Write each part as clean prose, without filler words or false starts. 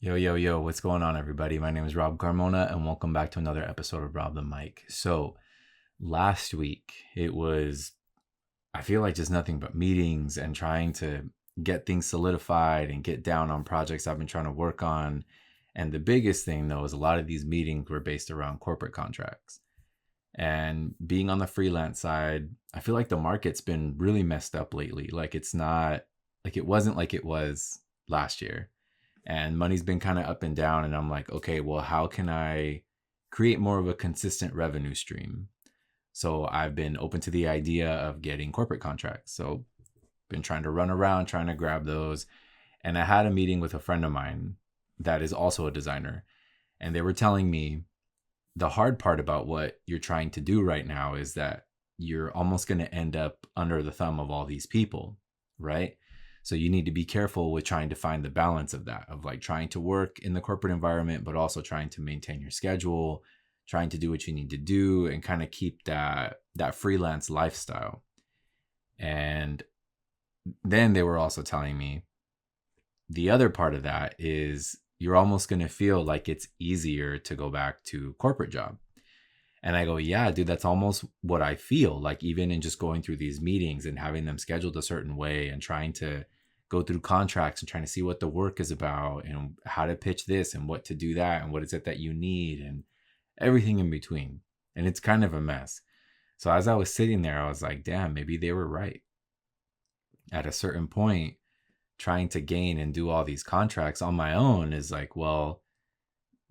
Yo, yo, yo, what's going on, everybody? My name is Rob Carmona, and welcome back to another episode of Rob the Mic. So, last week, I feel like just nothing but meetings and trying to get things solidified and get down on projects I've been trying to work on. And the biggest thing, though, is a lot of these meetings were based around corporate contracts. And being on the freelance side, I feel like the market's been really messed up lately. It wasn't like it was last year, and money's been kind of up and down, and I'm like, okay, well, how can I create more of a consistent revenue stream? So I've been open to the idea of getting corporate contracts. So been trying to run around trying to grab those. And I had a meeting with a friend of mine that is also a designer, and they were telling me the hard part about what you're trying to do right now is that you're almost going to end up under the thumb of all these people, right? So you need to be careful with trying to find the balance of that, of like trying to work in the corporate environment, but also trying to maintain your schedule, trying to do what you need to do and kind of keep that freelance lifestyle. And then they were also telling me the other part of that is you're almost going to feel like it's easier to go back to corporate job. And I go, yeah, dude, that's almost what I feel like, even in just going through these meetings and having them scheduled a certain way and trying to go through contracts and trying to see what the work is about and how to pitch this and what to do that and what is it that you need and everything in between. And it's kind of a mess. So as I was sitting there, I was like, damn, maybe they were right. At a certain point, trying to gain and do all these contracts on my own is like, well,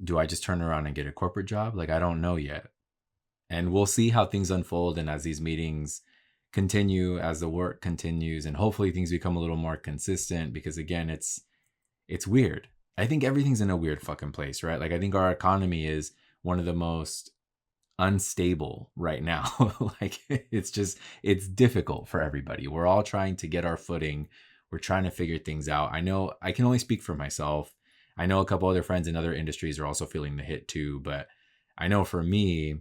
do I just turn around and get a corporate job? Like, I don't know yet. And we'll see how things unfold. And as these meetings continue, as the work continues, and hopefully things become a little more consistent, because again, it's weird. I think everything's in a weird fucking place, right? Like, I think our economy is one of the most unstable right now. Like, it's difficult for everybody. We're all trying to get our footing. We're trying to figure things out. I know I can only speak for myself. I know a couple other friends in other industries are also feeling the hit too, but I know for me,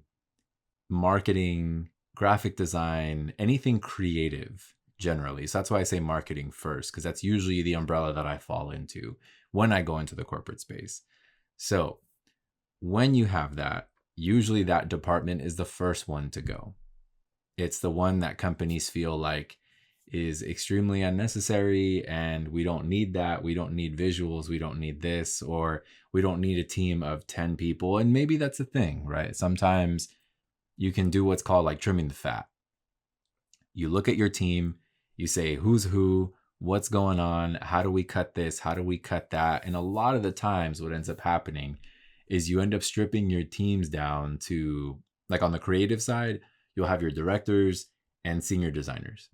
marketing, graphic design, anything creative generally. So that's why I say marketing first, because that's usually the umbrella that I fall into when I go into the corporate space. So when you have that, usually that department is the first one to go. It's the one that companies feel like is extremely unnecessary, and we don't need that. We don't need visuals. We don't need this, or we don't need a team of 10 people. And maybe that's a thing, right? Sometimes you can do what's called like trimming the fat. You look at your team, you say, who's who, what's going on, how do we cut this, how do we cut that? And a lot of the times what ends up happening is you end up stripping your teams down to, like, on the creative side, you'll have your directors and senior designers.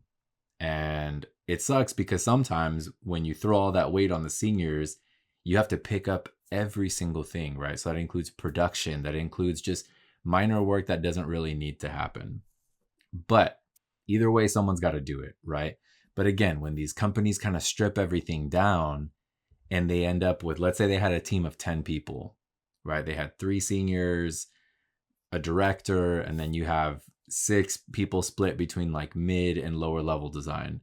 And it sucks because sometimes when you throw all that weight on the seniors, you have to pick up every single thing, right? So that includes production, that includes just minor work that doesn't really need to happen. But either way, someone's got to do it, right? But again, when these companies kind of strip everything down and they end up with, let's say they had a team of 10 people, right? They had 3 seniors, a director, and then you have 6 people split between like mid and lower level design.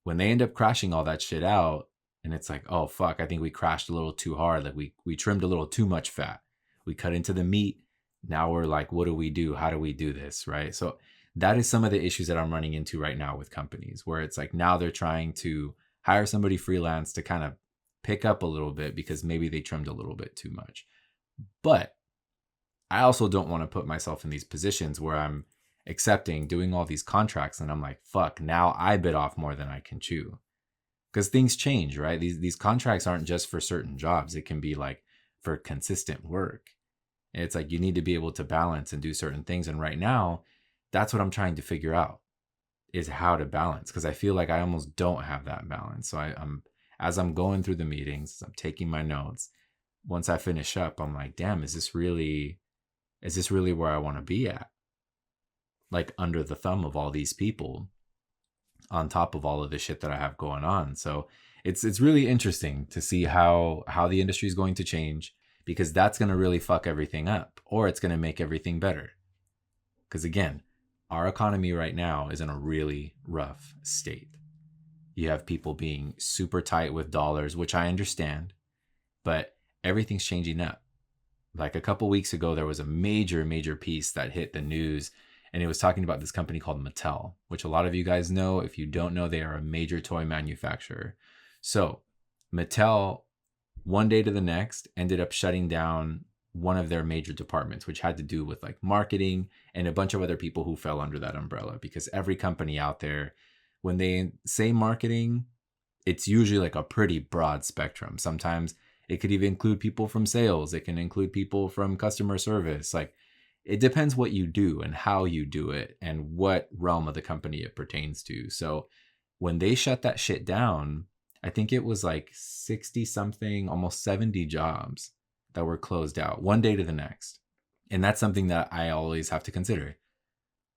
When they end up crashing all that shit out, and it's like, oh fuck, I think we crashed a little too hard. Like we trimmed a little too much fat. We cut into the meat. Now we're like, what do we do? How do we do this? Right. So that is some of the issues that I'm running into right now with companies, where it's like now they're trying to hire somebody freelance to kind of pick up a little bit because maybe they trimmed a little bit too much. But I also don't want to put myself in these positions where I'm accepting doing all these contracts and I'm like, fuck, now I bit off more than I can chew. Because things change, right? These contracts aren't just for certain jobs. It can be like for consistent work. And it's like you need to be able to balance and do certain things. And right now, that's what I'm trying to figure out, is how to balance, because I feel like I almost don't have that balance. So I'm as I'm going through the meetings, I'm taking my notes. Once I finish up, I'm like, damn, is this really where I want to be at? Like under the thumb of all these people, on top of all of the shit that I have going on. So it's really interesting to see how the industry is going to change, because that's going to really fuck everything up, or it's going to make everything better. Because again, our economy right now is in a really rough state. You have people being super tight with dollars, which I understand, but everything's changing up. Like a couple weeks ago, there was a major piece that hit the news, and it was talking about this company called Mattel, which a lot of you guys know. If you don't know, they are a major toy manufacturer. So Mattel, one day to the next, ended up shutting down one of their major departments, which had to do with like marketing and a bunch of other people who fell under that umbrella, because every company out there, when they say marketing, it's usually like a pretty broad spectrum. Sometimes it could even include people from sales. It can include people from customer service. Like, it depends what you do and how you do it and what realm of the company it pertains to. So when they shut that shit down, I think it was like 60 something, almost 70 jobs that were closed out one day to the next. And that's something that I always have to consider,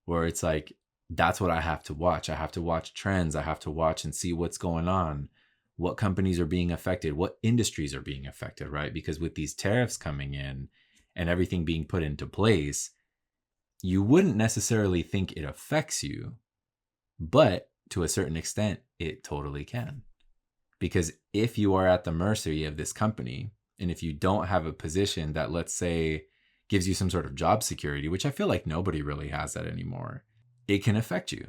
where it's like, that's what I have to watch. I have to watch trends. I have to watch and see what's going on, what companies are being affected, what industries are being affected, right? Because with these tariffs coming in and everything being put into place, you wouldn't necessarily think it affects you, but to a certain extent, it totally can. Because if you are at the mercy of this company, and if you don't have a position that, let's say, gives you some sort of job security, which I feel like nobody really has that anymore, it can affect you.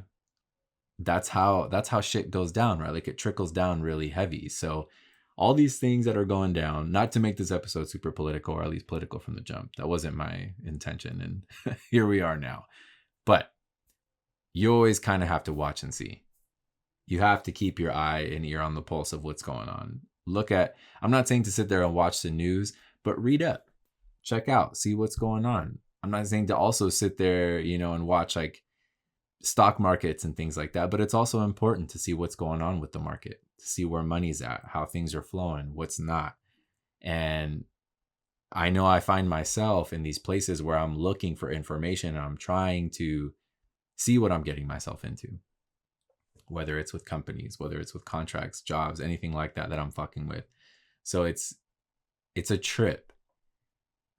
That's how shit goes down, right? Like, it trickles down really heavy. So all these things that are going down, not to make this episode super political, or at least political from the jump. That wasn't my intention. And here we are now. But you always kind of have to watch and see. You have to keep your eye and ear on the pulse of what's going on. I'm not saying to sit there and watch the news, but read up, check out, see what's going on. I'm not saying to also sit there, and watch like stock markets and things like that, but it's also important to see what's going on with the market, to see where money's at, how things are flowing, what's not. And I know I find myself in these places where I'm looking for information and I'm trying to see what I'm getting myself into, whether it's with companies, whether it's with contracts, jobs, anything like that I'm fucking with. So it's a trip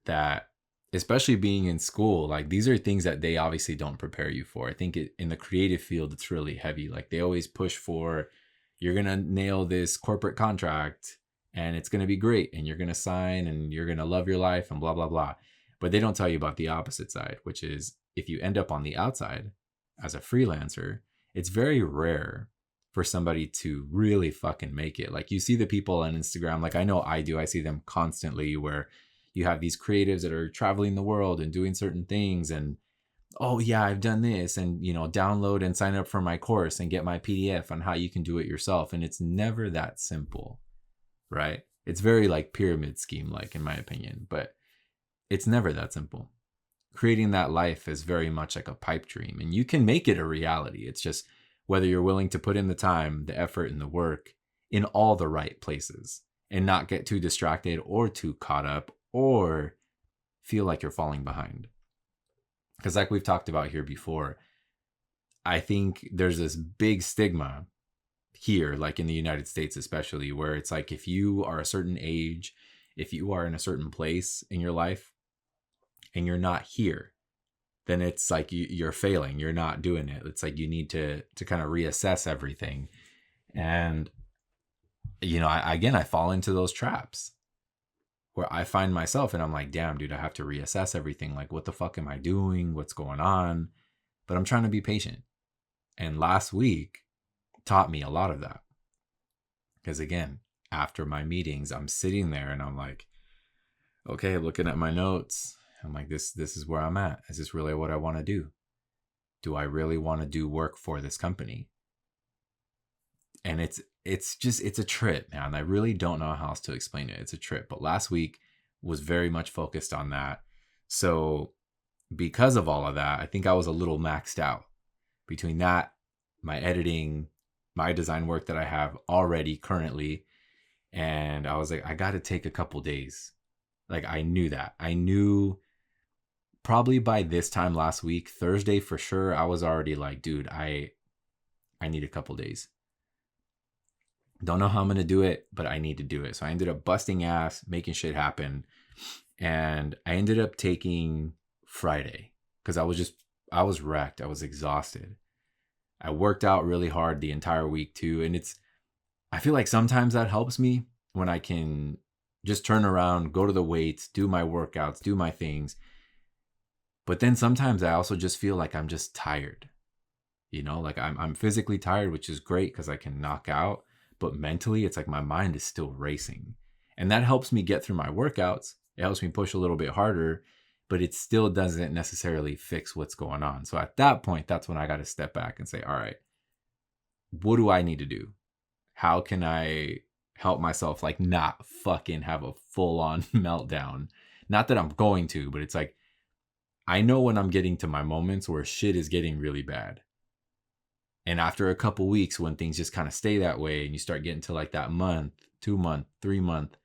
that, especially being in school, like, these are things that they obviously don't prepare you for. I think in the creative field, it's really heavy. Like, they always push for, you're going to nail this corporate contract and it's going to be great and you're going to sign and you're going to love your life and blah, blah, blah. But they don't tell you about the opposite side, which is, if you end up on the outside as a freelancer, it's very rare for somebody to really fucking make it. Like, you see the people on Instagram, like I know I do, I see them constantly, where you have these creatives that are traveling the world and doing certain things, and, oh yeah, I've done this, and download and sign up for my course and get my PDF on how you can do it yourself. And it's never that simple, right? It's very like pyramid scheme, like, in my opinion, but it's never that simple. Creating that life is very much like a pipe dream, and you can make it a reality. It's just whether you're willing to put in the time, the effort, and the work in all the right places, and not get too distracted or too caught up or feel like you're falling behind. Because like we've talked about here before, I think there's this big stigma here, like in the United States especially, where it's like, if you are a certain age, if you are in a certain place in your life and you're not here, then it's like you're failing, you're not doing it. It's like you need to kind of reassess everything. And I fall into those traps where I find myself and I'm like, damn, dude, I have to reassess everything. Like, what the fuck am I doing? What's going on? But I'm trying to be patient. And last week taught me a lot of that. Because again, after my meetings, I'm sitting there and I'm like, okay, looking at my notes. I'm like, this is where I'm at. Is this really what I want to do? Do I really want to do work for this company? And it's a trip, man. I really don't know how else to explain it. It's a trip. But last week was very much focused on that. So because of all of that, I think I was a little maxed out between that, my editing, my design work that I have already currently. And I was like, I got to take a couple days. Like, I knew that. I knew probably by this time last week, Thursday for sure, I was already like, dude, I need a couple days. Don't know how I'm going to do it, but I need to do it. So I ended up busting ass, making shit happen. And I ended up taking Friday because I was wrecked. I was exhausted. I worked out really hard the entire week too. And I feel like sometimes that helps me when I can just turn around, go to the weights, do my workouts, do my things. But then sometimes I also just feel like I'm just tired. Like I'm physically tired, which is great because I can knock out, but mentally it's like my mind is still racing. And that helps me get through my workouts. It helps me push a little bit harder, but it still doesn't necessarily fix what's going on. So at that point, that's when I got to step back and say, all right, what do I need to do? How can I help myself like not fucking have a full on meltdown? Not that I'm going to, but it's like I know when I'm getting to my moments where shit is getting really bad. And after a couple weeks, when things just kind of stay that way and you start getting to like that month, 2 month, 3 month,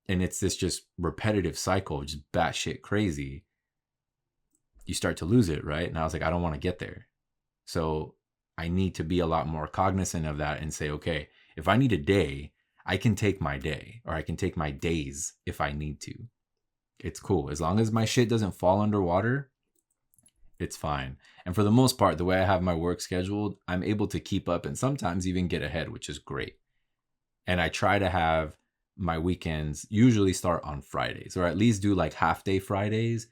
and it's this just repetitive cycle, just batshit crazy, you start to lose it, right? And I was like, I don't want to get there. So I need to be a lot more cognizant of that and say, okay, if I need a day, I can take my day, or I can take my days if I need to. It's cool. As long as my shit doesn't fall underwater, it's fine. And for the most part, the way I have my work scheduled, I'm able to keep up and sometimes even get ahead, which is great. And I try to have my weekends usually start on Fridays, or at least do like half day Fridays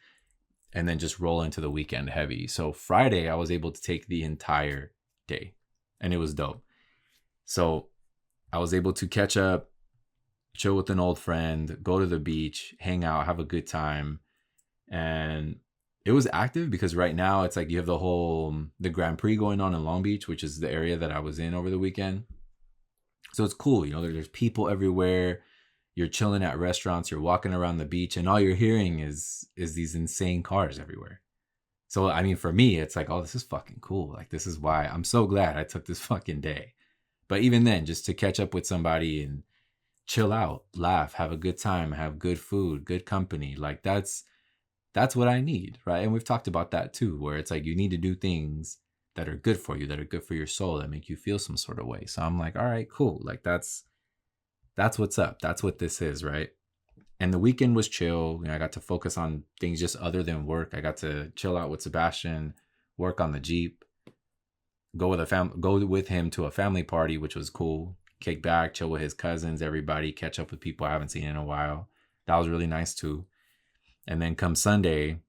and then just roll into the weekend heavy. So Friday, I was able to take the entire day and it was dope. So I was able to catch up, chill with an old friend, go to the beach, hang out, have a good time. And it was active because right now it's like you have the Grand Prix going on in Long Beach, which is the area that I was in over the weekend. So it's cool. There's people everywhere. You're chilling at restaurants, you're walking around the beach, and all you're hearing is these insane cars everywhere. So, I mean, for me, it's like, oh, this is fucking cool. Like, this is why I'm so glad I took this fucking day. But even then, just to catch up with somebody and chill out, laugh, have a good time, have good food, good company. Like that's what I need, right? And we've talked about that too, where it's like you need to do things that are good for you, that are good for your soul, that make you feel some sort of way. So I'm like, all right, cool. Like that's what's up. That's what this is, right? And the weekend was chill. I got to focus on things just other than work. I got to chill out with Sebastian, work on the Jeep, go with him to a family party, which was cool. Kick back, chill with his cousins, everybody, catch up with people I haven't seen in a while. That was really nice too. And then come Sunday,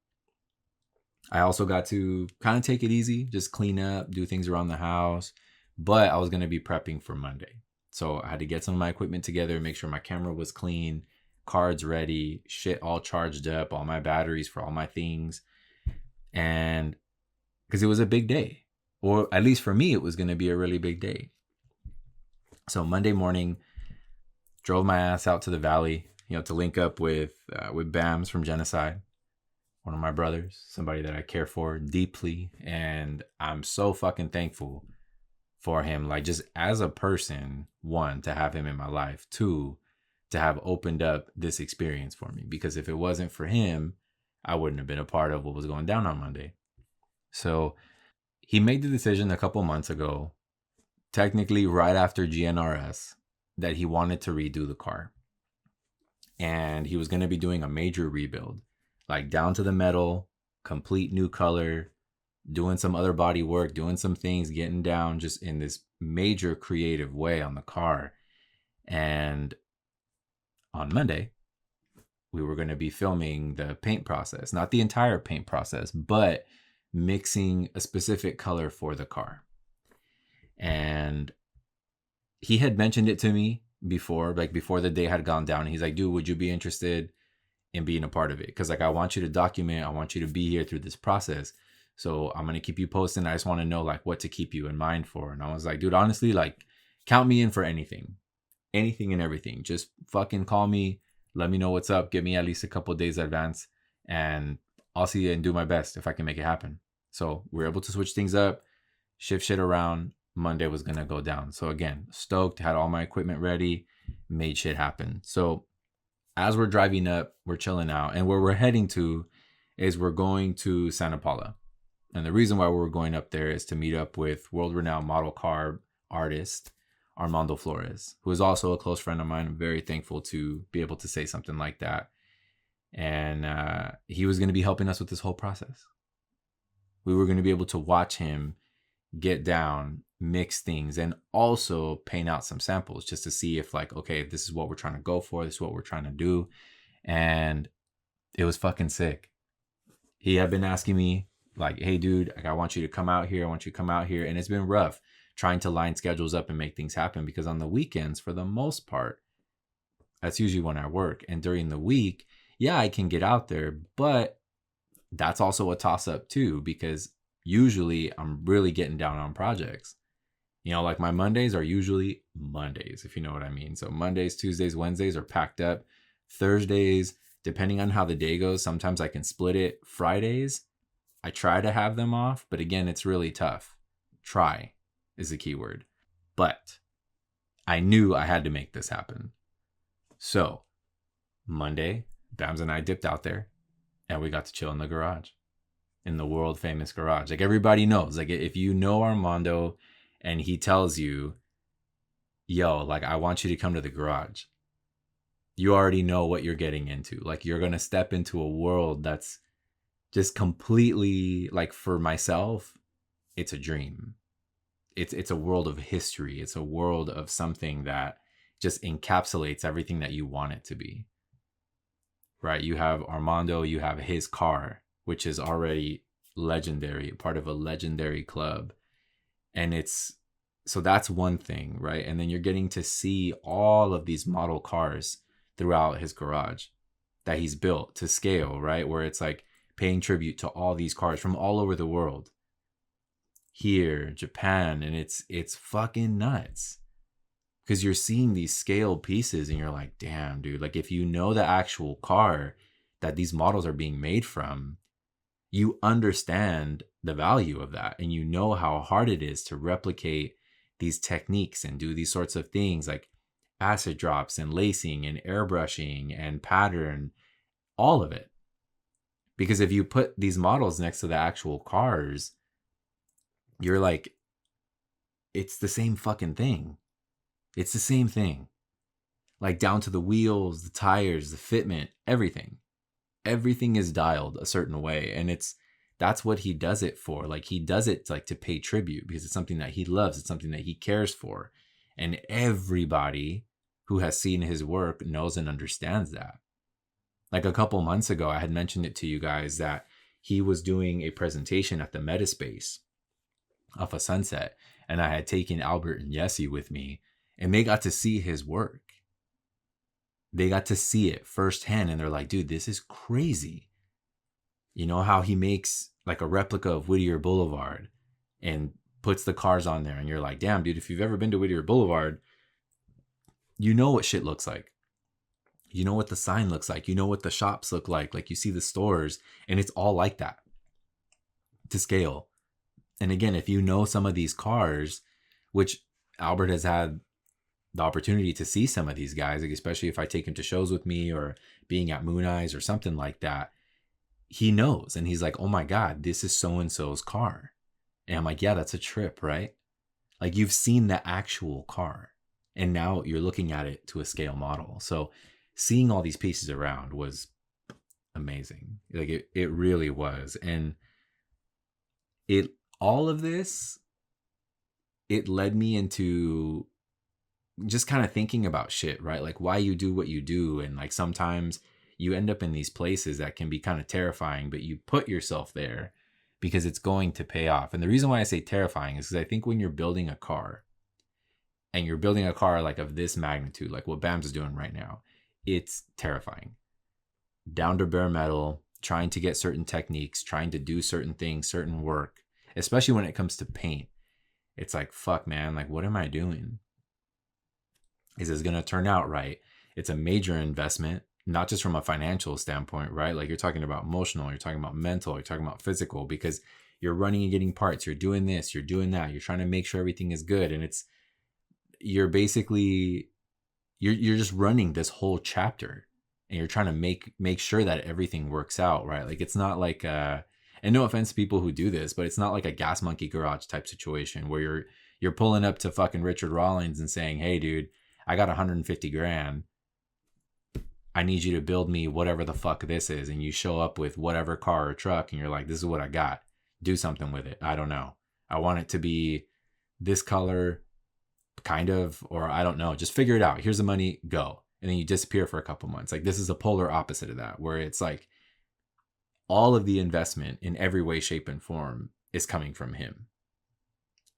I also got to kind of take it easy, just clean up, do things around the house. But I was going to be prepping for Monday. So I had to get some of my equipment together, make sure my camera was clean, cards ready, shit all charged up, all my batteries for all my things. And because it was a big day, or at least for me, it was going to be a really big day. So Monday morning, drove my ass out to the valley, to link up with Bams from Genocide, one of my brothers, somebody that I care for deeply. And I'm so fucking thankful for him, like just as a person, one, to have him in my life, two, to have opened up this experience for me. Because if it wasn't for him, I wouldn't have been a part of what was going down on Monday. So he made the decision a couple months ago, technically right after GNRS, that he wanted to redo the car. And he was going to be doing a major rebuild, like down to the metal, complete new color, doing some other body work, doing some things, getting down just in this major creative way on the car. And on Monday, we were going to be filming the paint process, not the entire paint process, but mixing a specific color for the car. And he had mentioned it to me before the day had gone down. He's like, dude, would you be interested in being a part of it? Because like, I want you to document, I want you to be here through this process. So I'm going to keep you posted. I just want to know like what to keep you in mind for. And I was like, dude, honestly, like count me in for anything and everything. Just fucking call me. Let me know what's up. Give me at least a couple of days advance and I'll see you and do my best if I can make it happen. So we're able to switch things up, shift shit around. Monday was going to go down. So again, stoked, had all my equipment ready, made shit happen. So as we're driving up, we're chilling out. And where we're heading to is we're going to Santa Paula. And the reason why we're going up there is to meet up with world-renowned model car artist Armando Flores, who is also a close friend of mine. I'm very thankful to be able to say something like that. And he was going to be helping us with this whole process. We were going to be able to watch him get down mix things, and also paint out some samples just to see if like, okay, this is what we're trying to go for, this is what we're trying to do. And it was fucking sick. He had been asking me like, hey dude, like, I want you to come out here, I want you to come out here. And it's been rough trying to line schedules up and make things happen, because on the weekends, for the most part, that's usually when I work. And during the week, yeah, I can get out there, but that's also a toss up too, because usually I'm really getting down on projects. You know, like my Mondays are usually Mondays, if you know what I mean. So Mondays, Tuesdays, Wednesdays are packed up. Thursdays, depending on how the day goes, sometimes I can split it. Fridays, I try to have them off, but again, it's really tough. Try is the key word. But I knew I had to make this happen. So Monday, Bams and I dipped out there and we got to chill in the garage, in the world famous garage. Like everybody knows, like if you know Armando and he tells you, yo, like I want you to come to the garage, you already know what you're getting into. Like you're going to step into a world that's just completely, like for myself, it's a dream. It's a world of history. It's a world of something that just encapsulates everything that you want it to be. Right? You have Armando, you have his car, which is already legendary, part of a legendary club. And so that's one thing, right? And then you're getting to see all of these model cars throughout his garage that he's built to scale, right? Where it's like paying tribute to all these cars from all over the world. Here, Japan, and it's fucking nuts. Because you're seeing these scale pieces and you're like, damn, dude, like if you know the actual car that these models are being made from, you understand the value of that. And you know how hard it is to replicate these techniques and do these sorts of things like acid drops and lacing and airbrushing and pattern, all of it. Because if you put these models next to the actual cars, you're like, it's the same fucking thing. It's the same thing. Like down to the wheels, the tires, the fitment, everything. Everything is dialed a certain way. And that's what he does it for. Like he does it like to pay tribute because it's something that he loves. It's something that he cares for. And everybody who has seen his work knows and understands that. Like a couple months ago, I had mentioned it to you guys that he was doing a presentation at the Metaspace off of Sunset. And I had taken Albert and Yessie with me. And they got to see his work. They got to see it firsthand. And they're like, dude, this is crazy. You know how he makes like a replica of Whittier Boulevard and puts the cars on there. And you're like, damn, dude, if you've ever been to Whittier Boulevard, you know what shit looks like. You know what the sign looks like. You know what the shops look like. Like you see the stores and it's all like that to scale. And again, if you know some of these cars, which Albert has had the opportunity to see some of these guys, like especially if I take him to shows with me or being at Moon Eyes or something like that, he knows. And he's like, oh my God, this is so-and-so's car. And I'm like, yeah, that's a trip, right? Like you've seen the actual car and now you're looking at it to a scale model. So seeing all these pieces around was amazing. Like it really was. And all of this, it led me into just kind of thinking about shit, right? Like why you do what you do. And like sometimes you end up in these places that can be kind of terrifying, but you put yourself there because it's going to pay off. And the reason why I say terrifying is because I think when you're building a car and you're building a car like of this magnitude, like what Bams is doing right now, it's terrifying. Down to bare metal, trying to get certain techniques, trying to do certain things, certain work, especially when it comes to paint. It's like, fuck, man, like what am I doing? Is this going to turn out right? It's a major investment, not just from a financial standpoint, right? Like you're talking about emotional, you're talking about mental, you're talking about physical, because you're running and getting parts, you're doing this, you're doing that, you're trying to make sure everything is good. And you're basically, you're just running this whole chapter and you're trying to make sure that everything works out, right? Like it's not like, and no offense to people who do this, but it's not like a Gas Monkey Garage type situation where you're pulling up to fucking Richard Rawlings and saying, hey dude, I got 150 grand. I need you to build me whatever the fuck this is. And you show up with whatever car or truck and you're like, this is what I got. Do something with it. I don't know. I want it to be this color, kind of, or I don't know, just figure it out. Here's the money, go. And then you disappear for a couple months. Like, this is a polar opposite of that, where it's like all of the investment in every way, shape, and form is coming from him.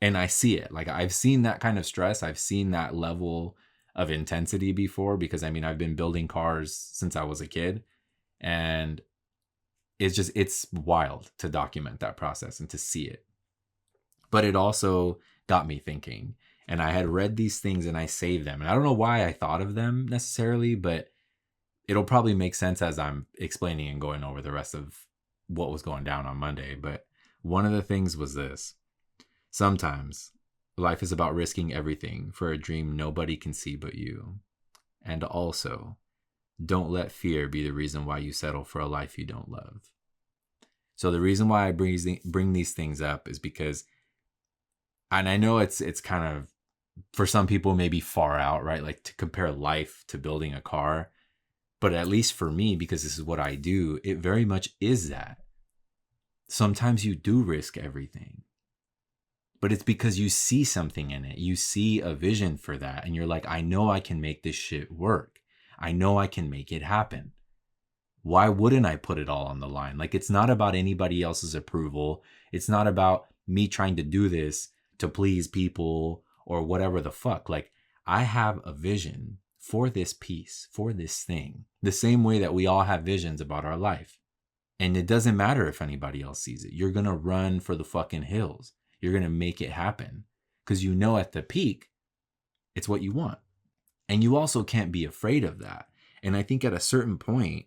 And I see it. Like, I've seen that kind of stress. I've seen that level of intensity before, because I mean, I've been building cars since I was a kid. And it's wild to document that process and to see it. But it also got me thinking. And I had read these things and I saved them. And I don't know why I thought of them necessarily, but it'll probably make sense as I'm explaining and going over the rest of what was going down on Monday. But one of the things was this: sometimes life is about risking everything for a dream nobody can see but you. And also, don't let fear be the reason why you settle for a life you don't love. So the reason why I bring these things up is because, and I know it's kind of, for some people, maybe far out, right? Like, to compare life to building a car. But at least for me, because this is what I do, it very much is that. Sometimes you do risk everything, but it's because you see something in it. You see a vision for that. And you're like, I know I can make this shit work. I know I can make it happen. Why wouldn't I put it all on the line? Like, it's not about anybody else's approval. It's not about me trying to do this to please people or whatever the fuck. Like, I have a vision for this piece, for this thing, the same way that we all have visions about our life. And it doesn't matter if anybody else sees it. You're going to run for the fucking hills. You're going to make it happen, because you know at the peak, it's what you want. And you also can't be afraid of that. And I think at a certain point,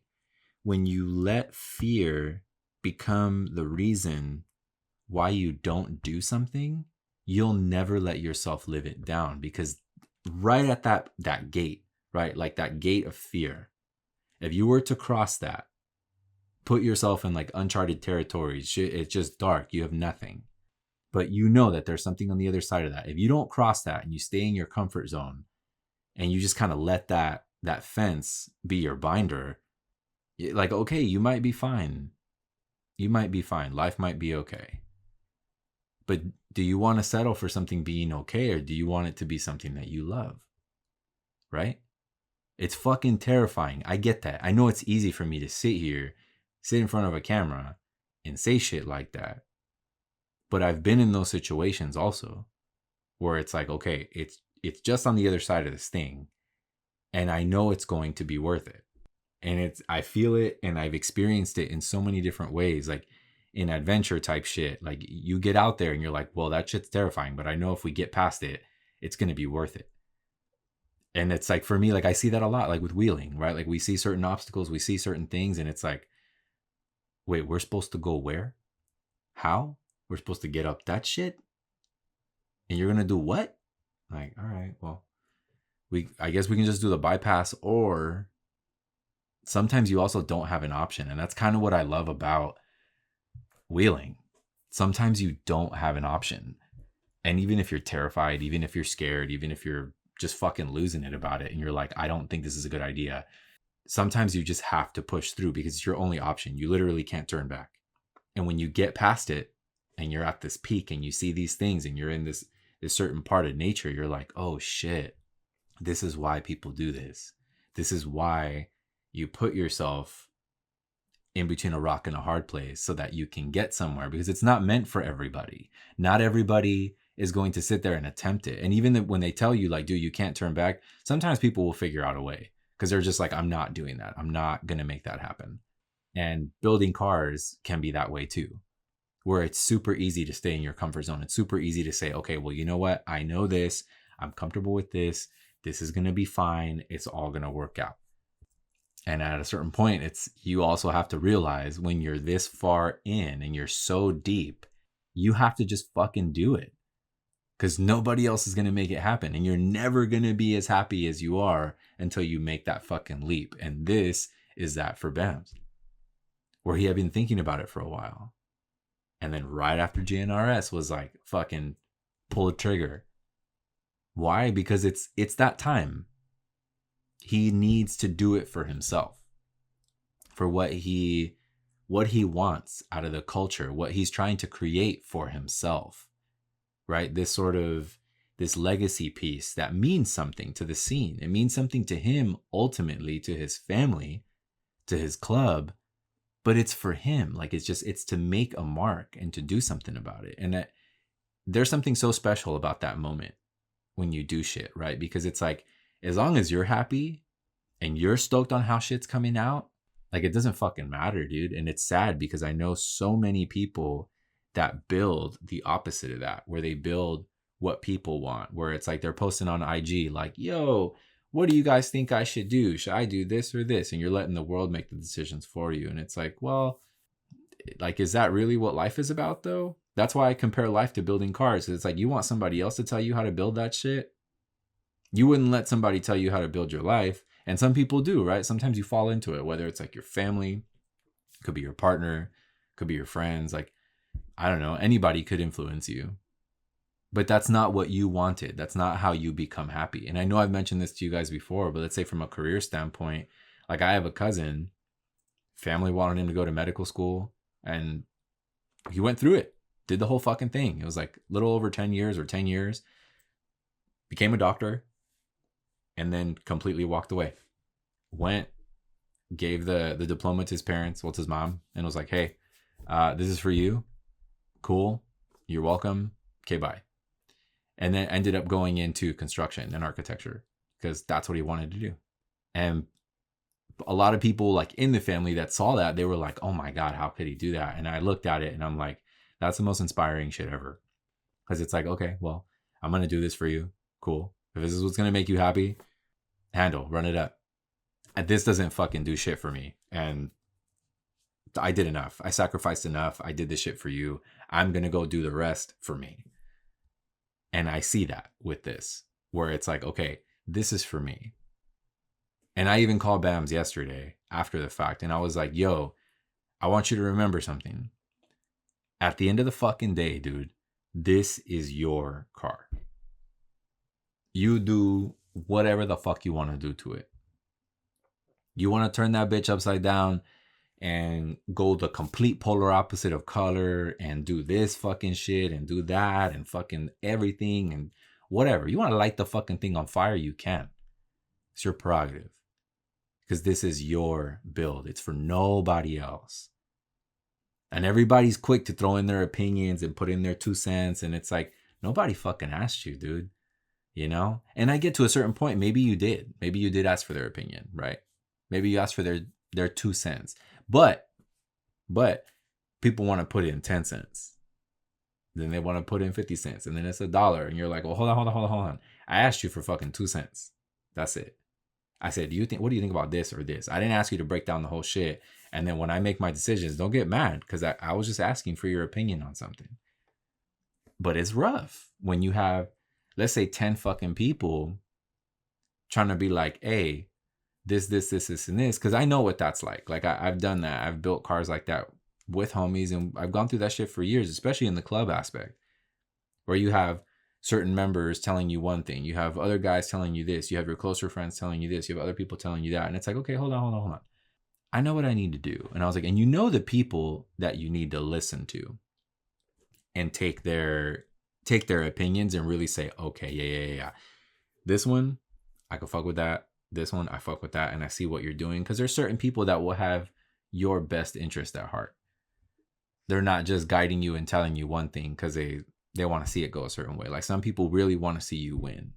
when you let fear become the reason why you don't do something, you'll never let yourself live it down. Because right at that gate, right? Like that gate of fear, if you were to cross that, put yourself in like uncharted territories, it's just dark. You have nothing. But you know that there's something on the other side of that. If you don't cross that and you stay in your comfort zone and you just kind of let that fence be your binder, like, okay, you might be fine. You might be fine. Life might be okay. But do you want to settle for something being okay, or do you want it to be something that you love? Right? It's fucking terrifying. I get that. I know it's easy for me to sit in front of a camera and say shit like that. But I've been in those situations also, where it's like, okay, it's just on the other side of this thing, and I know it's going to be worth it. And I feel it, and I've experienced it in so many different ways, like in adventure type shit. Like, you get out there and you're like, well, that shit's terrifying, but I know if we get past it, it's going to be worth it. And it's like, for me, like, I see that a lot, like with wheeling, right? Like, we see certain obstacles, we see certain things, and it's like, wait, we're supposed to go where? How? We're supposed to get up that shit? And you're going to do what? Like, all right, well, I guess we can just do the bypass, or sometimes you also don't have an option. And that's kind of what I love about wheeling. Sometimes you don't have an option. And even if you're terrified, even if you're scared, even if you're just fucking losing it about it, and you're like, I don't think this is a good idea, sometimes you just have to push through, because it's your only option. You literally can't turn back. And when you get past it and you're at this peak and you see these things and you're in this certain part of nature, you're like, oh shit, this is why people do this. This is why you put yourself in between a rock and a hard place, so that you can get somewhere, because it's not meant for everybody. Not everybody is going to sit there and attempt it. And even when they tell you, like, dude, you can't turn back, sometimes people will figure out a way, because they're just like, I'm not doing that. I'm not going to make that happen. And building cars can be that way too, where it's super easy to stay in your comfort zone. It's super easy to say, okay, well, you know what? I know this. I'm comfortable with this. This is going to be fine. It's all going to work out. And at a certain point, you also have to realize, when you're this far in and you're so deep, you have to just fucking do it, because nobody else is going to make it happen. And you're never going to be as happy as you are until you make that fucking leap. And this is that for Bams, where he had been thinking about it for a while. And then right after GNRS was like, fucking pull a trigger. Why? Because it's that time. He needs to do it for himself, for what he wants out of the culture, what he's trying to create for himself. right? This legacy piece that means something to the scene. It means something to him, ultimately, to his family, to his club, but it's for him. Like, it's to make a mark and to do something about it. And there's something so special about that moment when you do shit, right? Because it's like, as long as you're happy and you're stoked on how shit's coming out, like, it doesn't fucking matter, dude. And it's sad because I know so many people that build the opposite of that, where they build what people want, where it's like they're posting on IG like, yo, what do you guys think I should do? Should I do this or this? And you're letting the world make the decisions for you. And it's like, well, like, is that really what life is about, though? That's why I compare life to building cars. It's like, you want somebody else to tell you how to build that shit? You wouldn't let somebody tell you how to build your life. And some people do, right? Sometimes you fall into it, whether it's like your family, could be your partner, could be your friends. Like, I don't know, anybody could influence you. But that's not what you wanted. That's not how you become happy. And I know I've mentioned this to you guys before, but let's say from a career standpoint, like, I have a cousin, family wanted him to go to medical school, and he went through it, did the whole fucking thing. It was like a little over 10 years or 10 years, became a doctor, and then completely walked away. Went, gave the diploma to his parents, well, to his mom, and was like, hey, this is for you. Cool. You're welcome. Okay, bye. And then ended up going into construction and architecture because that's what he wanted to do. And a lot of people, like, in the family that saw that, they were like, oh my God, how could he do that? And I looked at it and I'm like, that's the most inspiring shit ever. Because it's like, okay, well, I'm going to do this for you. Cool. If this is what's going to make you happy, run it up. And this doesn't fucking do shit for me. And I did enough. I sacrificed enough. I did this shit for you. I'm going to go do the rest for me. And I see that with this, where it's like, okay, this is for me. And I even called Bams yesterday after the fact. And I was like, yo, I want you to remember something. At the end of the fucking day, dude, this is your car. You do whatever the fuck you want to do to it. You want to turn that bitch upside down and go the complete polar opposite of color and do this fucking shit and do that and fucking everything and whatever. You want to light the fucking thing on fire, you can. It's your prerogative. Because this is your build. It's for nobody else. And everybody's quick to throw in their opinions and put in their 2 cents. And it's like, nobody fucking asked you, dude. You know? And I get to a certain point, maybe you did. Maybe you did ask for their opinion, right? Maybe you asked for their 2 cents. But people want to put in 10 cents. Then they want to put in 50 cents. And then it's $1. And you're like, well, hold on. I asked you for fucking 2 cents. That's it. I said, what do you think about this or this? I didn't ask you to break down the whole shit. And then when I make my decisions, don't get mad because I was just asking for your opinion on something. But it's rough when you have, let's say, 10 fucking people trying to be like, hey, this, and this. Because I know what that's like. Like, I've done that. I've built cars like that with homies. And I've gone through that shit for years, especially in the club aspect, where you have certain members telling you one thing. You have other guys telling you this. You have your closer friends telling you this. You have other people telling you that. And it's like, okay, hold on. I know what I need to do. And I was like, and you know the people that you need to listen to and take their opinions and really say, okay, yeah. This one, I can fuck with that. This one, I fuck with that. And I see what you're doing. Because there's certain people that will have your best interest at heart. They're not just guiding you and telling you one thing because they want to see it go a certain way. Like, some people really want to see you win.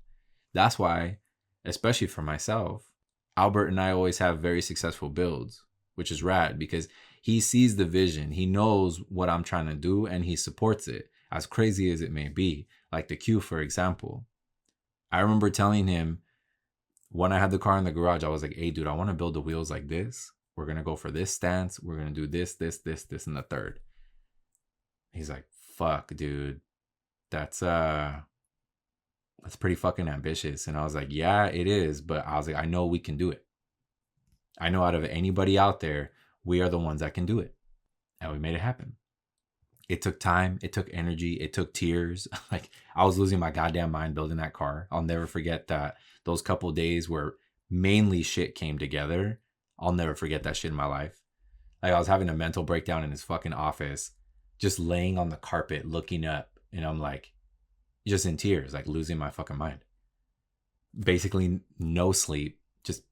That's why, especially for myself, Albert and I always have very successful builds, which is rad because he sees the vision. He knows what I'm trying to do and he supports it, as crazy as it may be. Like the Q, for example. I remember telling him when I had the car in the garage, I was like, hey, dude, I want to build the wheels like this. We're going to go for this stance. We're going to do this, and the third. He's like, fuck, dude. That's pretty fucking ambitious. And I was like, yeah, it is. But I was like, I know we can do it. I know out of anybody out there, we are the ones that can do it. And we made it happen. It took time. It took energy. It took tears. Like, I was losing my goddamn mind building that car. I'll never forget that. Those couple days where mainly shit came together. I'll never forget that shit in my life. Like, I was having a mental breakdown in his fucking office, just laying on the carpet, looking up. And I'm like, just in tears, like losing my fucking mind. Basically, no sleep, just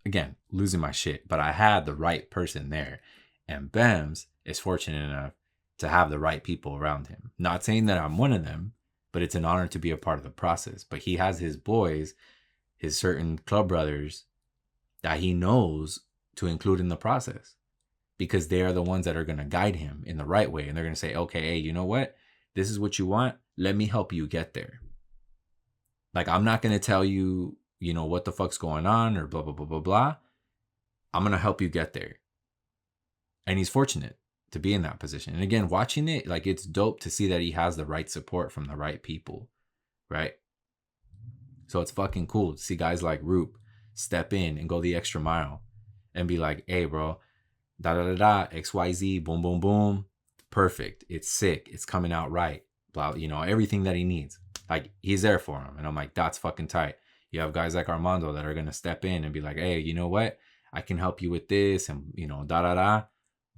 again, losing my shit. But I had the right person there. And Bams is fortunate enough to have the right people around him. Not saying that I'm one of them, but it's an honor to be a part of the process. But he has his boys, his certain club brothers that he knows to include in the process, because they are the ones that are going to guide him in the right way. And they're going to say, okay, hey, you know what? This is what you want. Let me help you get there. Like, I'm not going to tell you, you know, what the fuck's going on or blah, blah, blah, blah, blah. I'm going to help you get there. And he's fortunate to be in that position. And again, watching it, like, it's dope to see that he has the right support from the right people, right? So it's fucking cool to see guys like Roop step in and go the extra mile and be like, hey, bro, da da da da, XYZ, boom, boom, boom. Perfect. It's sick. It's coming out right. Blah, you know, everything that he needs. Like, he's there for him. And I'm like, that's fucking tight. You have guys like Armando that are going to step in and be like, hey, you know what? I can help you with this. And, you know, da da da.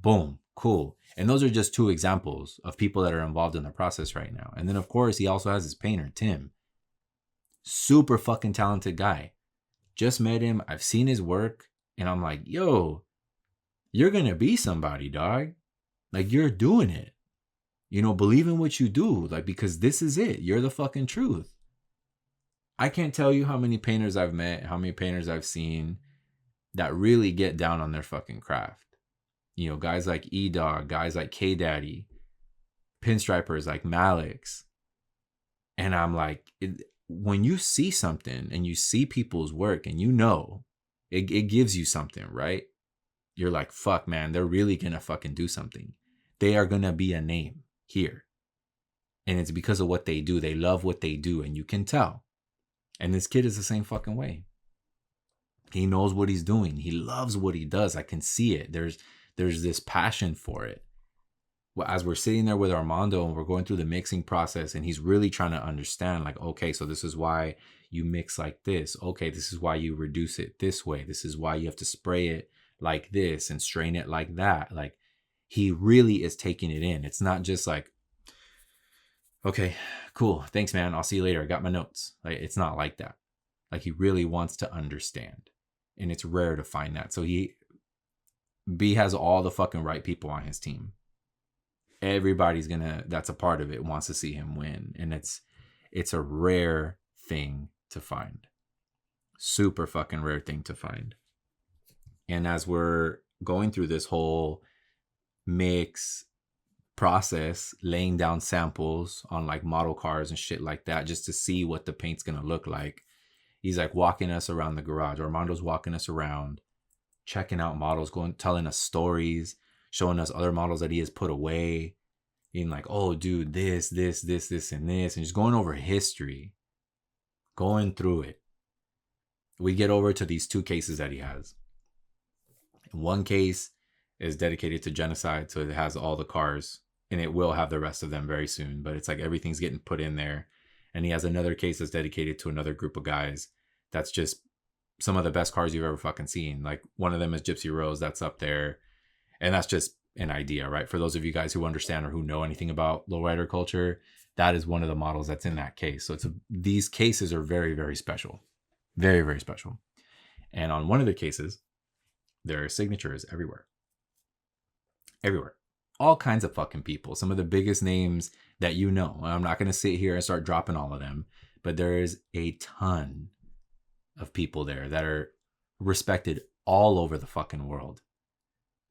Boom. Cool. And those are just two examples of people that are involved in the process right now. And then, of course, he also has his painter, Tim. Super fucking talented guy. Just met him. I've seen his work. And I'm like, yo, you're going to be somebody, dog. Like, you're doing it. You know, believe in what you do. Like, because this is it. You're the fucking truth. I can't tell you how many painters I've met, how many painters I've seen that really get down on their fucking craft. You know, guys like E-Dog, guys like K-Daddy, pinstripers like Malix. And I'm like, when you see something and you see people's work and you know, it gives you something, right? You're like, fuck, man, they're really going to fucking do something. They are going to be a name here. And it's because of what they do. They love what they do, and you can tell. And this kid is the same fucking way. He knows what he's doing. He loves what he does. I can see it. There's this passion for it. Well, as we're sitting there with Armando and we're going through the mixing process, and he's really trying to understand, like, okay, so this is why you mix like this. Okay, this is why you reduce it this way. This is why you have to spray it like this and strain it like that. Like, he really is taking it in. It's not just like, okay, cool, thanks, man, I'll see you later, I got my notes. Like, it's not like that. Like, he really wants to understand, and it's rare to find that. So B has all the fucking right people on his team. Everybody's that's a part of it, wants to see him win, and it's a rare thing to find. Super fucking rare thing to find. And as we're going through this whole mix process, laying down samples on like model cars and shit like that, just to see what the paint's gonna look like, he's like walking us around the garage. Armando's walking us around, checking out models, telling us stories, showing us other models that he has put away, being like, oh dude, this, and this, and just going over history, going through it. We get over to these two cases that he has. One case is dedicated to genocide, so it has all the cars, and it will have the rest of them very soon, but it's like everything's getting put in there. And he has another case that's dedicated to another group of guys that's just some of the best cars you've ever fucking seen. Like, one of them is Gypsy Rose, that's up there. And that's just an idea, right? For those of you guys who understand or who know anything about lowrider culture, that is one of the models that's in that case. So these cases are very, very special. Very, very special. And on one of the cases, there are signatures everywhere. Everywhere. All kinds of fucking people. Some of the biggest names that you know. I'm not going to sit here and start dropping all of them, but there is a ton of people there that are respected all over the fucking world.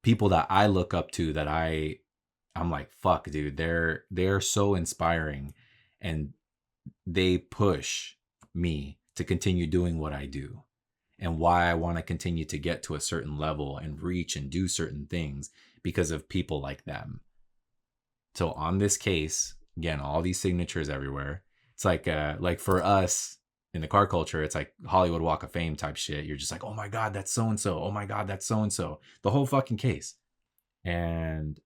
People that I look up to, that I'm like, fuck, dude, they're so inspiring, and they push me to continue doing what I do, and why I want to continue to get to a certain level and reach and do certain things because of people like them. So on this case, again, all these signatures everywhere. It's like for us in the car culture, it's like Hollywood Walk of Fame type shit. You're just like, oh my God, that's so-and-so. Oh my God, that's so-and-so. The whole fucking case. And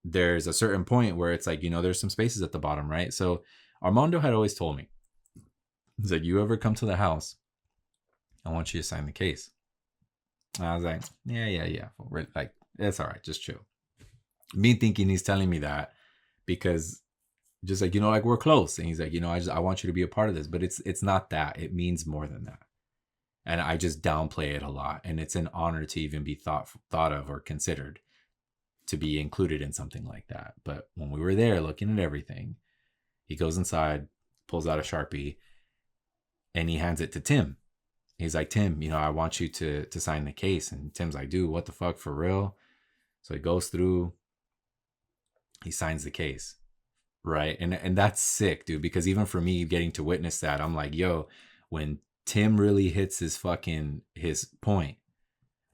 there's a certain point where it's like, you know, there's some spaces at the bottom, right? So Armando had always told me, he's like, you ever come to the house, I want you to sign the case. And I was like, yeah. Like, it's all right, just chill. Me thinking he's telling me that because Just like, like we're close. And he's like, I want you to be a part of this. But it's not that. It means more than that. And I just downplay it a lot. And it's an honor to even be thought of or considered to be included in something like that. But when we were there looking at everything, he goes inside, pulls out a Sharpie, and he hands it to Tim. He's like, Tim, I want you to sign the case. And Tim's like, dude, what the fuck, for real? So he goes through, he signs the case, right? And that's sick, dude, because even for me getting to witness that, I'm like, yo, when Tim really hits his point,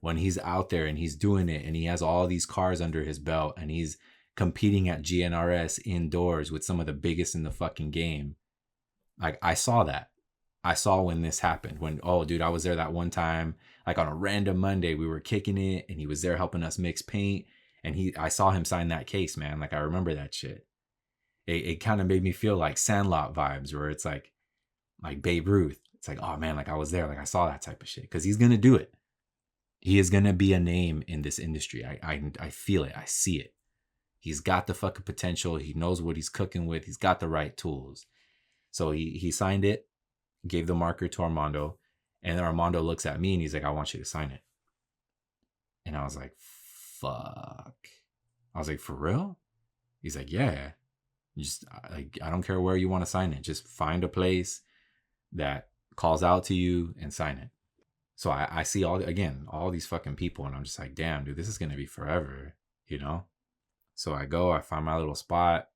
when he's out there and he's doing it and he has all these cars under his belt and he's competing at GNRS indoors with some of the biggest in the fucking game. Like, I saw that. I saw when this happened, when, oh, dude, I was there that one time, like on a random Monday, we were kicking it and he was there helping us mix paint. And I saw him sign that case, man. Like, I remember that shit. It kind of made me feel like Sandlot vibes, where it's like Babe Ruth. It's like, oh man, like I was there, like I saw that type of shit. Cause he's going to do it. He is going to be a name in this industry. I feel it. I see it. He's got the fucking potential. He knows what he's cooking with. He's got the right tools. So he signed it, gave the marker to Armando, and then Armando looks at me and he's like, I want you to sign it. And I was like, fuck. I was like, for real? He's like, yeah. Just like, I don't care where you want to sign it. Just find a place that calls out to you and sign it. So I see all these fucking people, and I'm just like, damn, dude, this is going to be forever, So I go, I find my little spot,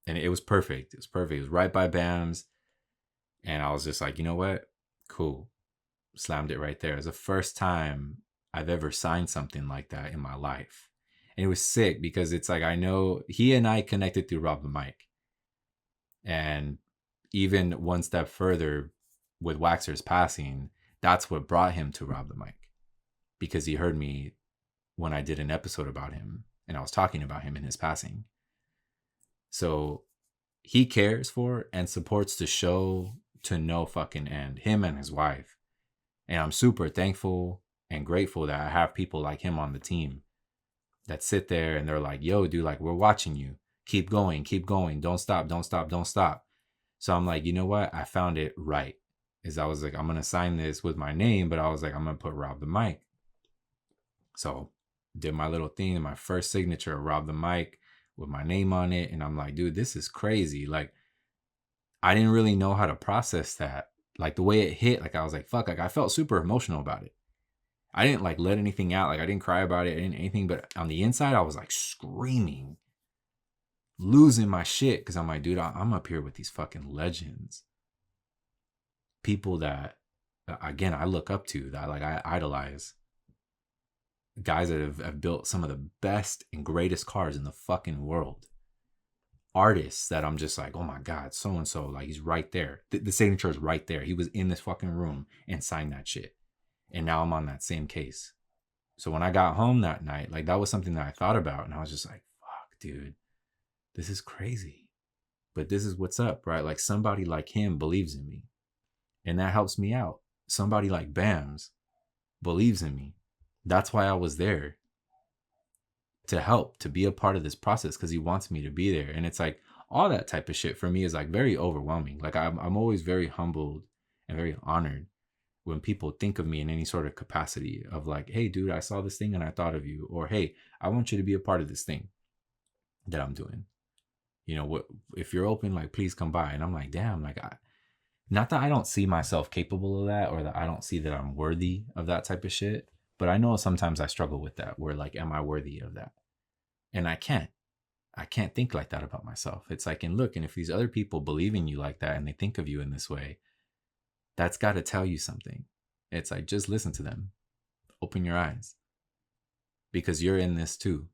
and it was perfect. It was perfect. It was right by Bam's. And I was just like, you know what? Cool. Slammed it right there. It was the first time I've ever signed something like that in my life. And it was sick because it's like, I know he and I connected through Rob the Mic. And even one step further with Waxer's passing, that's what brought him to Rob the Mic. Because he heard me when I did an episode about him and I was talking about him in his passing. So he cares for and supports the show to no fucking end, him and his wife. And I'm super thankful and grateful that I have people like him on the team that sit there and they're like, yo, dude, like, we're watching you. Keep going. Don't stop. So I'm like, you know what? I found it right. I was like, I'm going to sign this with my name, but I was like, I'm going to put Rob the Mic. So did my little thing, my first signature, Rob the Mic, with my name on it. And I'm like, dude, this is crazy. Like, I didn't really know how to process that. Like, the way it hit, like, I was like, fuck, like, I felt super emotional about it. I didn't like let anything out. Like, I didn't cry about it, I didn't anything, but on the inside, I was like screaming, losing my shit. Cause I'm like, dude, I'm up here with these fucking legends. People that, again, I look up to, that like I idolize. Guys that have built some of the best and greatest cars in the fucking world. Artists that I'm just like, oh my God, so-and-so, like, he's right there. The signature is right there. He was in this fucking room and signed that shit. And now I'm on that same case. So when I got home that night, like, that was something that I thought about. And I was just like, fuck, dude, this is crazy. But this is what's up, right? Like, somebody like him believes in me. And that helps me out. Somebody like Bams believes in me. That's why I was there. To help, to be a part of this process, because he wants me to be there. And it's like, all that type of shit for me is like very overwhelming. Like, I'm always very humbled and very honored when people think of me in any sort of capacity of like, hey, dude, I saw this thing and I thought of you. Or, hey, I want you to be a part of this thing that I'm doing. What, if you're open, like, please come by. And I'm like, damn, like, not that I don't see myself capable of that, or that I don't see that I'm worthy of that type of shit. But I know sometimes I struggle with that, where like, am I worthy of that? And I can't think like that about myself. It's like, and look, and if these other people believe in you like that and they think of you in this way, that's got to tell you something. It's like, just listen to them. Open your eyes. Because you're in this too.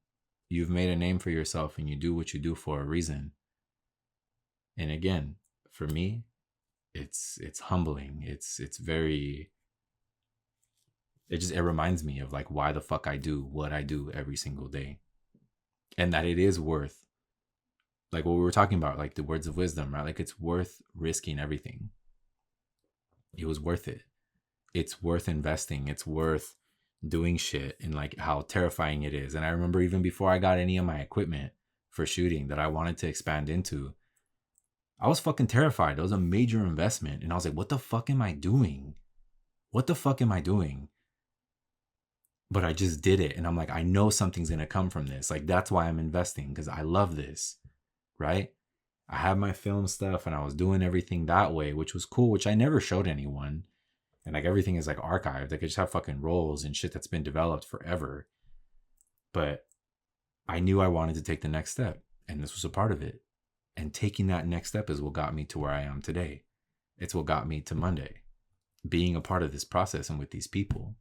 You've made a name for yourself and you do what you do for a reason. And again, for me, it's humbling. It's very, it reminds me of like why the fuck I do what I do every single day. And that it is worth, like what we were talking about, like the words of wisdom, right? Like, it's worth risking everything. It was worth it. It's worth investing. It's worth doing shit, and like how terrifying it is. And I remember even before I got any of my equipment for shooting that I wanted to expand into, I was fucking terrified. It was a major investment. And I was like, what the fuck am I doing? What the fuck am I doing? But I just did it. And I'm like, I know something's going to come from this. Like, that's why I'm investing, because I love this, right? I had my film stuff and I was doing everything that way, which was cool, which I never showed anyone. And like everything is like archived. Like I just have fucking rolls and shit that's been developed forever. But I knew I wanted to take the next step, and this was a part of it. And taking that next step is what got me to where I am today. It's what got me to Monday, being a part of this process and with these people.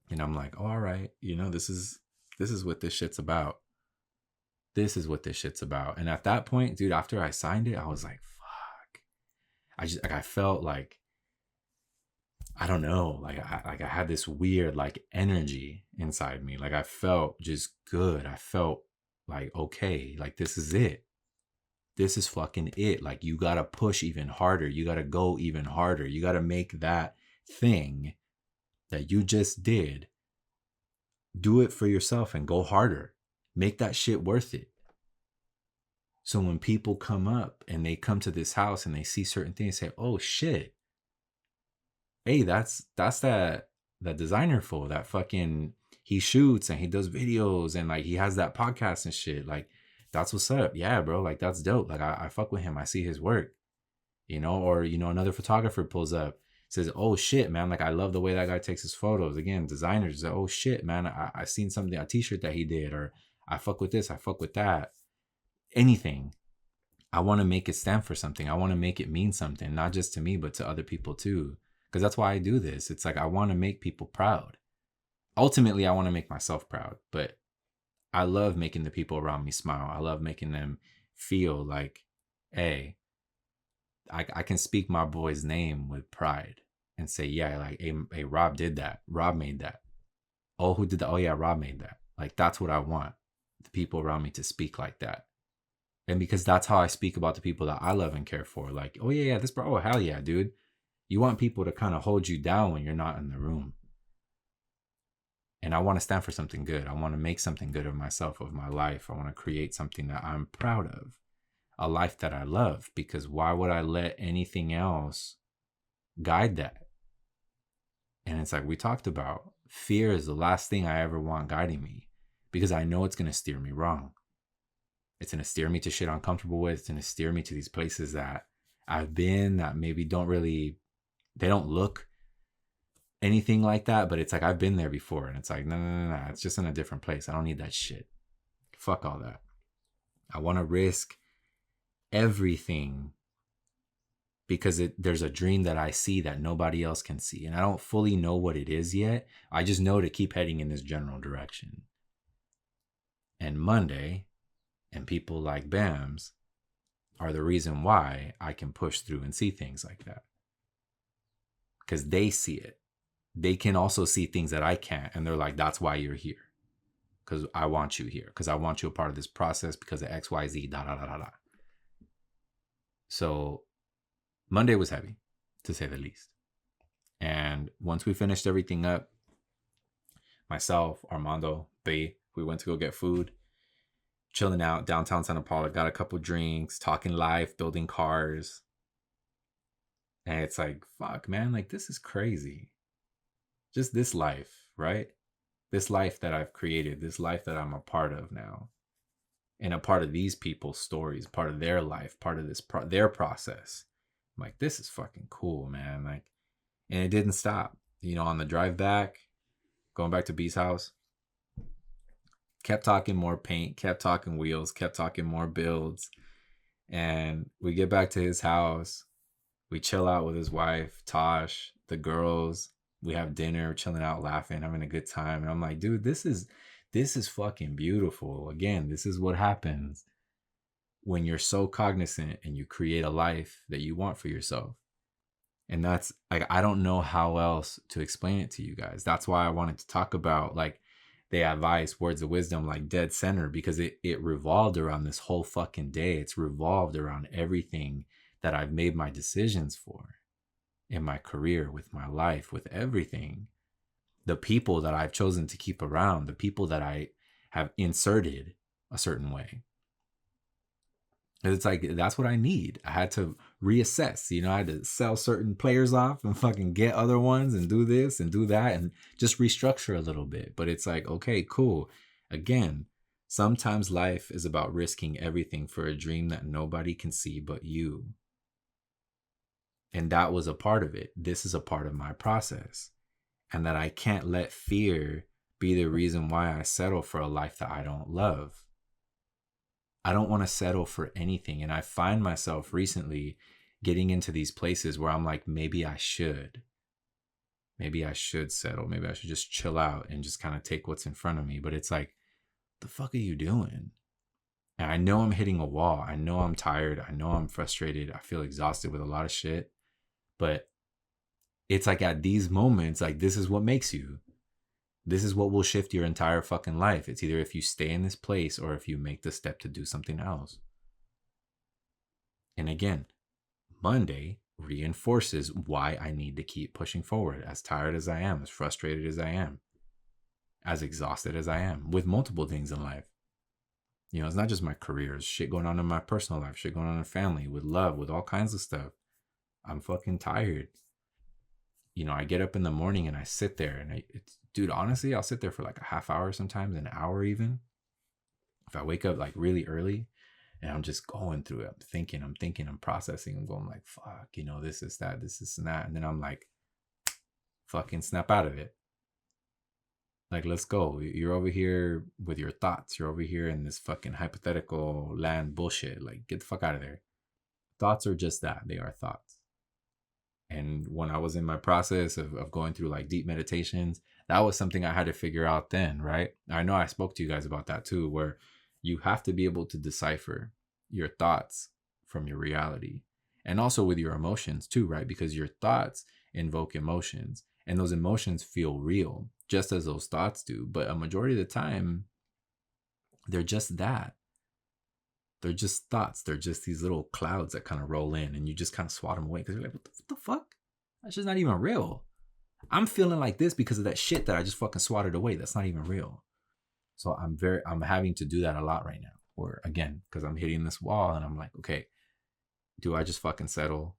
And I'm like, oh, all right, this is what this shit's about. This is what this shit's about. And at that point, dude, after I signed it, I was like, fuck. I felt like, I don't know, like I had this weird like energy inside me. Like I felt just good. I felt like, okay, like this is it. This is fucking it. Like you got to push even harder. You got to go even harder. You got to make that thing that you just did, do it for yourself and go harder. Make that shit worth it. So when people come up and they come to this house and they see certain things, say, oh shit, hey, that's that designer fool, that fucking, he shoots and he does videos and like he has that podcast and shit. Like that's what's up. Yeah, bro. Like that's dope. Like I fuck with him. I see his work, or, another photographer pulls up, says, oh shit, man. Like I love the way that guy takes his photos. Again, designers say, oh shit, man. I seen something, a t-shirt that he did, or I fuck with this. I fuck with that. Anything. I want to make it stand for something. I want to make it mean something, not just to me, but to other people too. Because that's why I do this. It's like I want to make people proud. Ultimately, I want to make myself proud. But I love making the people around me smile. I love making them feel like, hey, I can speak my boy's name with pride and say, yeah, like, hey, Rob did that. Rob made that. Oh, who did that? Oh, yeah, Rob made that. Like, that's what I want. The people around me to speak like that. And because that's how I speak about the people that I love and care for. Like, oh, yeah, this bro. Oh, hell yeah, dude. You want people to kind of hold you down when you're not in the room. And I want to stand for something good. I want to make something good of myself, of my life. I want to create something that I'm proud of. A life that I love. Because why would I let anything else guide that? And it's like we talked about. Fear is the last thing I ever want guiding me. Because I know it's going to steer me wrong. It's going to steer me to shit I'm comfortable with. It's going to steer me to these places that I've been that maybe they don't look anything like that, but it's like I've been there before, and it's like no, it's just in a different place. I don't need that shit. Fuck all that. I want to risk everything because there's a dream that I see that nobody else can see, and I don't fully know what it is yet. I just know to keep heading in this general direction. And Monday and people like Bams are the reason why I can push through and see things like that. Because they see it. They can also see things that I can't. And they're like, that's why you're here. Because I want you here. Because I want you a part of this process because of X, Y, Z, da, da, da, da, da. So Monday was heavy, to say the least. And once we finished everything up, myself, Armando, Bay, we went to go get food. Chilling out downtown Santa Paula. Got a couple drinks. Talking life. Building cars. And it's like, fuck, man. Like, this is crazy. Just this life, right? This life that I've created, this life that I'm a part of now, and a part of these people's stories, part of their life, part of their process. I'm like, this is fucking cool, man. Like, and it didn't stop. On the drive back, going back to B's house, kept talking more paint, kept talking wheels, kept talking more builds, and we get back to his house. We chill out with his wife, Tosh, the girls. We have dinner, chilling out, laughing, having a good time. And I'm like, dude, this is fucking beautiful. Again, this is what happens when you're so cognizant and you create a life that you want for yourself. And that's like, I don't know how else to explain it to you guys. That's why I wanted to talk about like the advice, words of wisdom, like dead center, because it revolved around this whole fucking day. It's revolved around everything that I've made my decisions for. In my career, with my life, with everything, the people that I've chosen to keep around, the people that I have inserted a certain way. It's like, that's what I need. I had to reassess, I had to sell certain players off and fucking get other ones and do this and do that and just restructure a little bit. But it's like, okay, cool. Again, sometimes life is about risking everything for a dream that nobody can see but you. And that was a part of it. This is a part of my process. And that I can't let fear be the reason why I settle for a life that I don't love. I don't want to settle for anything. And I find myself recently getting into these places where I'm like, maybe I should. Maybe I should settle. Maybe I should just chill out and just kind of take what's in front of me. But it's like, the fuck are you doing? And I know I'm hitting a wall. I know I'm tired. I know I'm frustrated. I feel exhausted with a lot of shit. But it's like at these moments, like, this is what makes you. This is what will shift your entire fucking life. It's either if you stay in this place or if you make the step to do something else. And again, Monday reinforces why I need to keep pushing forward. As tired as I am, as frustrated as I am, as exhausted as I am with multiple things in life. It's not just my career. It's shit going on in my personal life, shit going on in family, with love, with all kinds of stuff. I'm fucking tired. I get up in the morning and I sit there and dude, honestly, I'll sit there for like a half hour, sometimes an hour even. If I wake up like really early and I'm just going through it, I'm thinking, I'm processing, I'm going like, fuck, this is that, this is that. And then I'm like, fucking snap out of it. Like, let's go. You're over here with your thoughts. You're over here in this fucking hypothetical land bullshit. Like, get the fuck out of there. Thoughts are just that. They are thoughts. And when I was in my process of going through like deep meditations, that was something I had to figure out then, right? I know I spoke to you guys about that too, where you have to be able to decipher your thoughts from your reality. And also with your emotions too, right? Because your thoughts invoke emotions and those emotions feel real, just as those thoughts do. But a majority of the time, they're just that. They're just thoughts. They're just these little clouds that kind of roll in and you just kind of swat them away because you're like, what the fuck? That's just not even real. I'm feeling like this because of that shit that I just fucking swatted away. That's not even real. So I'm having to do that a lot right now. Or again, because I'm hitting this wall and I'm like, okay, do I just fucking settle?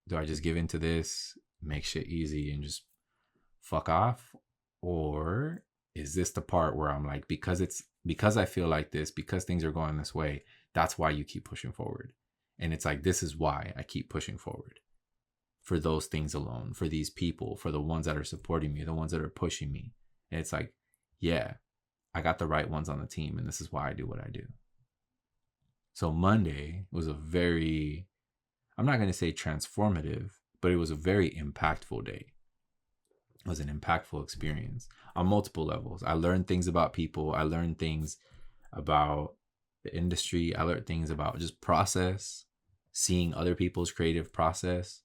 Do I just give into this, make shit easy and just fuck off? Or is this the part where I'm like, because I feel like this, because things are going this way, that's why you keep pushing forward. And it's like, this is why I keep pushing forward. For those things alone, for these people, for the ones that are supporting me, the ones that are pushing me. And it's like, yeah, I got the right ones on the team and this is why I do what I do. So Monday was a very, I'm not going to say transformative, but it was a very impactful day. It was an impactful experience on multiple levels. I learned things about people. I learned things about the industry. I learned things about just process, seeing other people's creative process,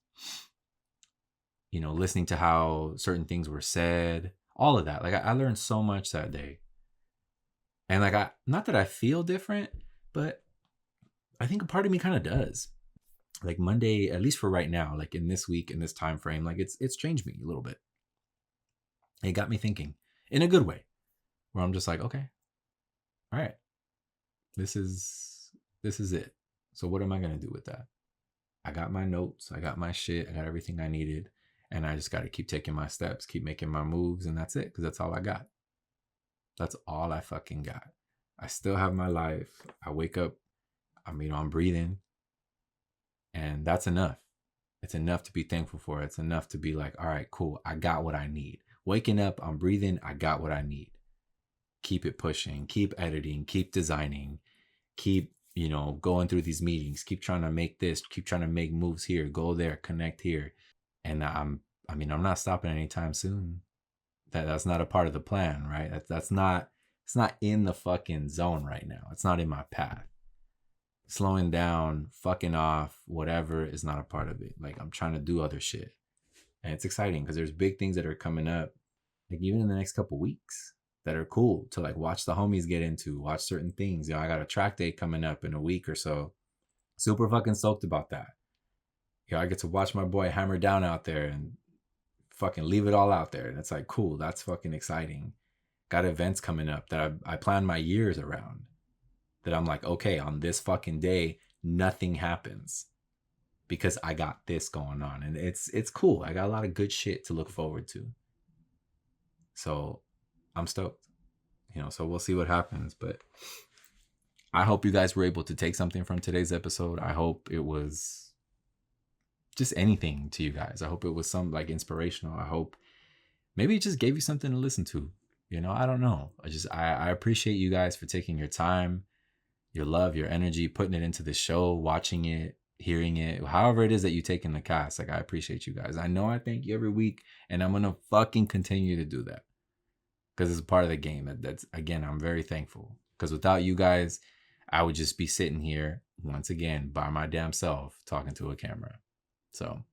listening to how certain things were said, all of that. Like I learned so much that day. And like, not that I feel different, but I think a part of me kind of does. Like Monday, at least for right now, like in this week, in this time frame, like it's changed me a little bit. It got me thinking in a good way, where I'm just like, okay, all right, this is it. So what am I going to do with that? I got my notes, I got my shit, I got everything I needed. And I just got to keep taking my steps, keep making my moves. And that's it. Because that's all I got. That's all I fucking got. I still have my life. I wake up. I'm breathing. And that's enough. It's enough to be thankful for. It's enough to be like, all right, cool. I got what I need. Waking up, I'm breathing. I got what I need. Keep it pushing. Keep editing. Keep designing. Keep, going through these meetings. Keep trying to make this. Keep trying to make moves here. Go there. Connect here. And I'm not stopping anytime soon. That's not a part of the plan, right? It's not in the fucking zone right now. It's not in my path. Slowing down, fucking off, whatever is not a part of it. Like I'm trying to do other shit. And it's exciting because there's big things that are coming up, like even in the next couple weeks that are cool to like watch the homies get into, watch certain things. I got a track day coming up in a week or so. Super fucking stoked about that. I get to watch my boy hammer down out there and fucking leave it all out there. And it's like, cool, that's fucking exciting. Got events coming up that I plan my years around. That I'm like, okay, on this fucking day, nothing happens because I got this going on, and it's cool. I got a lot of good shit to look forward to. So I'm stoked, so we'll see what happens. But I hope you guys were able to take something from today's episode. I hope it was just anything to you guys. I hope it was some like inspirational. I hope maybe it just gave you something to listen to. I don't know. I appreciate you guys for taking your time, your love, your energy, putting it into the show, watching it, hearing it, however it is that you take in the cast. Like, I appreciate you guys. I know I thank you every week, and I'm going to fucking continue to do that because it's a part of the game. That's, again, I'm very thankful, because without you guys, I would just be sitting here once again by my damn self talking to a camera. So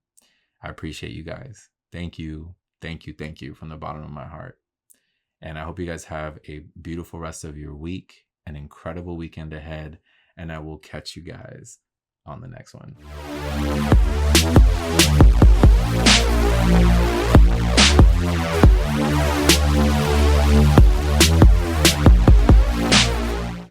I appreciate you guys. Thank you. Thank you. Thank you from the bottom of my heart. And I hope you guys have a beautiful rest of your week, an incredible weekend ahead. And I will catch you guys on the next one.